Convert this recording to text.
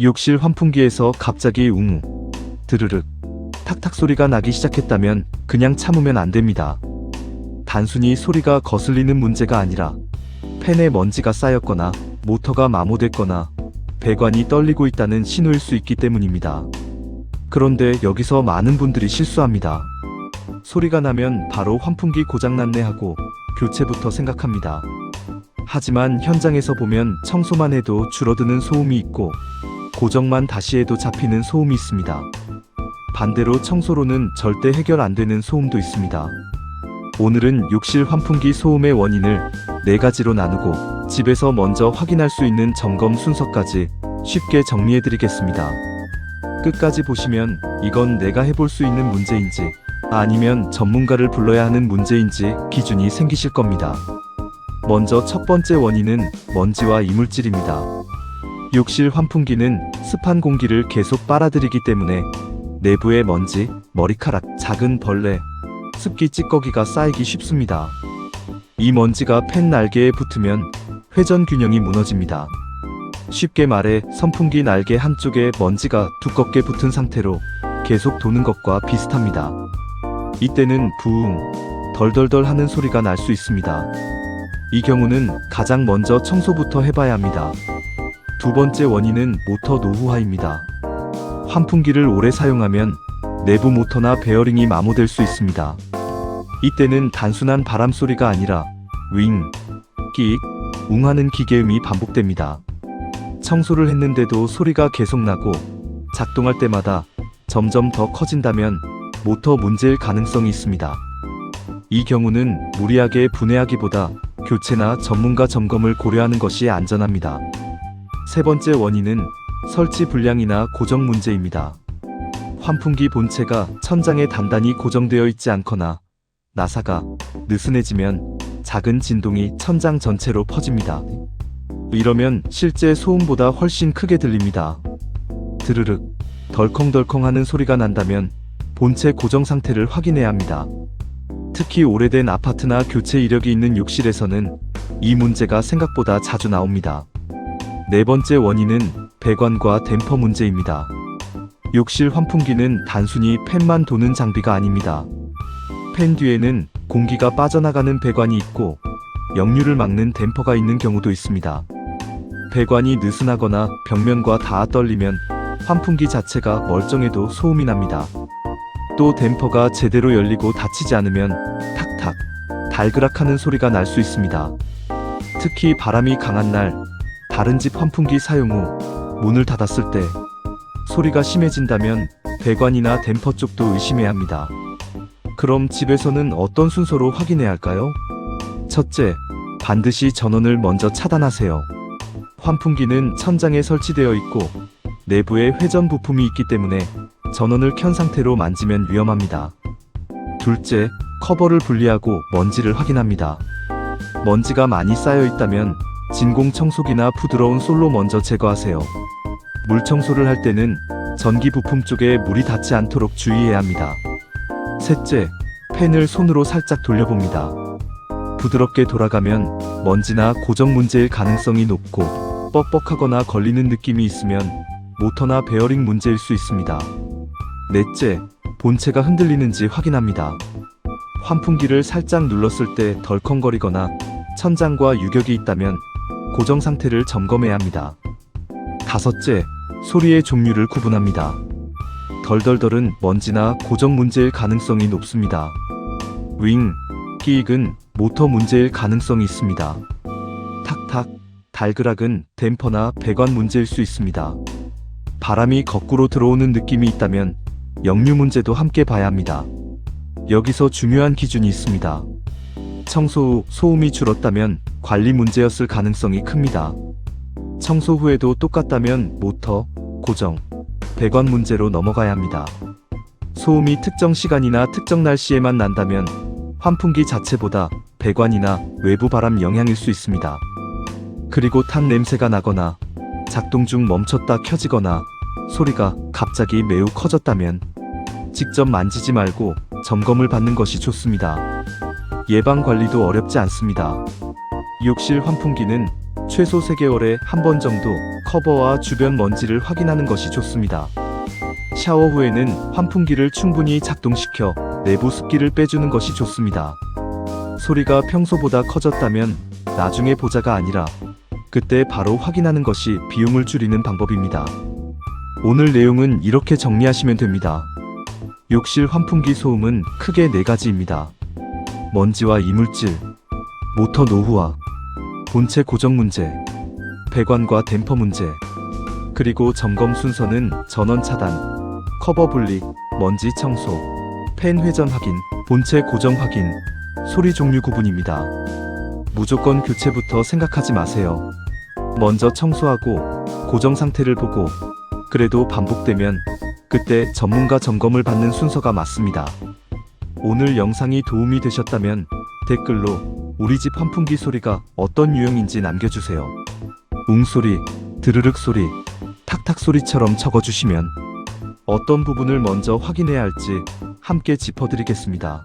욕실 환풍기에서 갑자기 웅, 드르륵, 탁탁 소리가 나기 시작했다면 그냥 참으면 안 됩니다. 단순히 소리가 거슬리는 문제가 아니라 팬에 먼지가 쌓였거나 모터가 마모됐거나 배관이 떨리고 있다는 신호일 수 있기 때문입니다. 그런데 여기서 많은 분들이 실수합니다. 소리가 나면 바로 환풍기 고장났네 하고 교체부터 생각합니다. 하지만 현장에서 보면 청소만 해도 줄어드는 소음이 있고 고정만 다시 해도 잡히는 소음이 있습니다. 반대로 청소로는 절대 해결 안 되는 소음도 있습니다. 오늘은 욕실 환풍기 소음의 원인을 4가지로 나누고 집에서 먼저 확인할 수 있는 점검 순서까지 쉽게 정리해드리겠습니다. 끝까지 보시면 이건 내가 해볼 수 있는 문제인지 아니면 전문가를 불러야 하는 문제인지 기준이 생기실 겁니다. 먼저 첫 번째 원인은 먼지와 이물질입니다. 욕실 환풍기는 습한 공기를 계속 빨아들이기 때문에 내부에 먼지, 머리카락, 작은 벌레, 습기 찌꺼기가 쌓이기 쉽습니다. 이 먼지가 팬 날개에 붙으면 회전 균형이 무너집니다. 쉽게 말해 선풍기 날개 한쪽에 먼지가 두껍게 붙은 상태로 계속 도는 것과 비슷합니다. 이때는 부웅, 덜덜덜 하는 소리가 날 수 있습니다. 이 경우는 가장 먼저 청소부터 해봐야 합니다. 두 번째 원인은 모터 노후화입니다. 환풍기를 오래 사용하면 내부 모터나 베어링이 마모될 수 있습니다. 이때는 단순한 바람 소리가 아니라 윙, 끼익, 웅 하는 기계음이 반복됩니다. 청소를 했는데도 소리가 계속 나고 작동할 때마다 점점 더 커진다면 모터 문제일 가능성이 있습니다. 이 경우는 무리하게 분해하기보다 교체나 전문가 점검을 고려하는 것이 안전합니다. 세 번째 원인은 설치 불량이나 고정 문제입니다. 환풍기 본체가 천장에 단단히 고정되어 있지 않거나 나사가 느슨해지면 작은 진동이 천장 전체로 퍼집니다. 이러면 실제 소음보다 훨씬 크게 들립니다. 드르륵, 덜컹덜컹 하는 소리가 난다면 본체 고정 상태를 확인해야 합니다. 특히 오래된 아파트나 교체 이력이 있는 욕실에서는 이 문제가 생각보다 자주 나옵니다. 네 번째 원인은 배관과 댐퍼 문제입니다. 욕실 환풍기는 단순히 팬만 도는 장비가 아닙니다. 팬 뒤에는 공기가 빠져나가는 배관이 있고 역류를 막는 댐퍼가 있는 경우도 있습니다. 배관이 느슨하거나 벽면과 닿아 떨리면 환풍기 자체가 멀쩡해도 소음이 납니다. 또 댐퍼가 제대로 열리고 닫히지 않으면 탁탁, 달그락하는 소리가 날 수 있습니다. 특히 바람이 강한 날, 다른 집 환풍기 사용 후 문을 닫았을 때 소리가 심해진다면 배관이나 댐퍼 쪽도 의심해야 합니다. 그럼 집에서는 어떤 순서로 확인해야 할까요? 첫째, 반드시 전원을 먼저 차단하세요. 환풍기는 천장에 설치되어 있고 내부에 회전 부품이 있기 때문에 전원을 켠 상태로 만지면 위험합니다. 둘째, 커버를 분리하고 먼지를 확인합니다. 먼지가 많이 쌓여 있다면 진공 청소기나 부드러운 솔로 먼저 제거하세요. 물 청소를 할 때는 전기 부품 쪽에 물이 닿지 않도록 주의해야 합니다. 셋째, 팬을 손으로 살짝 돌려봅니다. 부드럽게 돌아가면 먼지나 고정 문제일 가능성이 높고 뻑뻑하거나 걸리는 느낌이 있으면 모터나 베어링 문제일 수 있습니다. 넷째, 본체가 흔들리는지 확인합니다. 환풍기를 살짝 눌렀을 때 덜컹거리거나 천장과 유격이 있다면 고정 상태를 점검해야 합니다. 다섯째, 소리의 종류를 구분합니다. 덜덜덜은 먼지나 고정 문제일 가능성이 높습니다. 윙, 끼익은 모터 문제일 가능성이 있습니다. 탁탁, 달그락은 댐퍼나 배관 문제일 수 있습니다. 바람이 거꾸로 들어오는 느낌이 있다면 역류 문제도 함께 봐야 합니다. 여기서 중요한 기준이 있습니다. 청소 후 소음이 줄었다면 관리 문제였을 가능성이 큽니다. 청소 후에도 똑같다면 모터, 고정, 배관 문제로 넘어가야 합니다. 소음이 특정 시간이나 특정 날씨에만 난다면 환풍기 자체보다 배관이나 외부 바람 영향일 수 있습니다. 그리고 탄 냄새가 나거나 작동 중 멈췄다 켜지거나 소리가 갑자기 매우 커졌다면 직접 만지지 말고 점검을 받는 것이 좋습니다. 예방 관리도 어렵지 않습니다. 욕실 환풍기는 최소 3개월에 한 번 정도 커버와 주변 먼지를 확인하는 것이 좋습니다. 샤워 후에는 환풍기를 충분히 작동시켜 내부 습기를 빼주는 것이 좋습니다. 소리가 평소보다 커졌다면 나중에 보자가 아니라 그때 바로 확인하는 것이 비용을 줄이는 방법입니다. 오늘 내용은 이렇게 정리하시면 됩니다. 욕실 환풍기 소음은 크게 4가지입니다. 먼지와 이물질, 모터 노후화, 본체 고정 문제, 배관과 댐퍼 문제, 그리고 점검 순서는 전원 차단, 커버 분리, 먼지 청소, 팬 회전 확인, 본체 고정 확인, 소리 종류 구분입니다. 무조건 교체부터 생각하지 마세요. 먼저 청소하고 고정 상태를 보고 그래도 반복되면 그때 전문가 점검을 받는 순서가 맞습니다. 오늘 영상이 도움이 되셨다면 댓글로 우리 집 환풍기 소리가 어떤 유형인지 남겨주세요. 웅소리, 드르륵 소리, 탁탁 소리처럼 적어주시면 어떤 부분을 먼저 확인해야 할지 함께 짚어드리겠습니다.